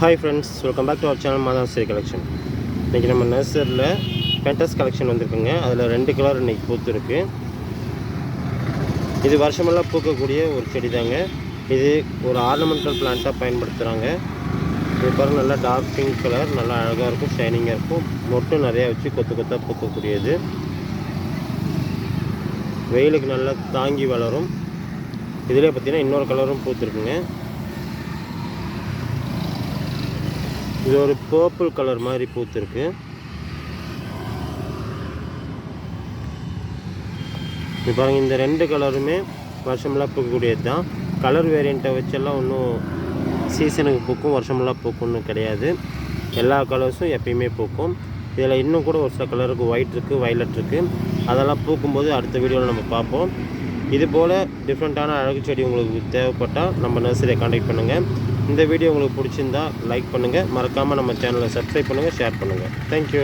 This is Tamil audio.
Hi friends, welcome back to our channel Madha Nursery Collection. இன்றைக்கி நம்ம நர்சரியில் பென்டஸ் கலெக்ஷன் வந்திருக்குங்க. அதில் 2 கலர் இன்றைக்கி பூத்துருக்கு. இது வருஷமெல்லாம் பூக்கக்கூடிய ஒரு செடி தாங்க. இது ஒரு ஆர்னமெண்டல் பிளான்ட்டாக பயன்படுத்துகிறாங்க. இது பாருங்கள், நல்லா டார்க் பிங்க் கலர், நல்லா அழகாக இருக்கும், ஷைனிங்காக இருக்கும். மொட்டு நிறையா வச்சு கொத்து கொத்தாக பூக்கக்கூடியது. வெயிலுக்கு நல்லா தாங்கி வளரும். இதிலே பார்த்திங்கன்னா இன்னொரு கலரும் பூத்துருக்குங்க. இது ஒரு பர்பிள் கலர் மாதிரி பூத்துருக்கு. இது பாருங்கள், இந்த 2 கலருமே வருஷமெல்லாம் பூக்கக்கூடியது தான். கலர் வேரியண்ட்டை வச்செல்லாம் ஒன்றும் சீசனுக்கு பூக்கும் வருஷமெல்லாம் பூக்கும்னு கிடையாது. எல்லா கலர்ஸும் எப்பயுமே பூக்கும். இதில் இன்னும் கூட ஒரு சில கலருக்கு ஒயிட் இருக்குது, வயலட் இருக்குது. அதெல்லாம் பூக்கும்போது அடுத்த வீடியோவில் நம்ம பார்ப்போம். இதுபோல் டிஃப்ரெண்ட்டான அழகு செடி உங்களுக்கு தேவைப்பட்டால் நம்ம நர்சரியை கான்டாக்ட் பண்ணுங்கள். இந்த வீடியோ உங்களுக்கு பிடிச்சிருந்தா லைக் பண்ணுங்கள். மறக்காமல் நம்ம சேனலை சப்ஸ்கிரைப் பண்ணுங்கள், ஷேர் பண்ணுங்கள். தேங்க்யூ.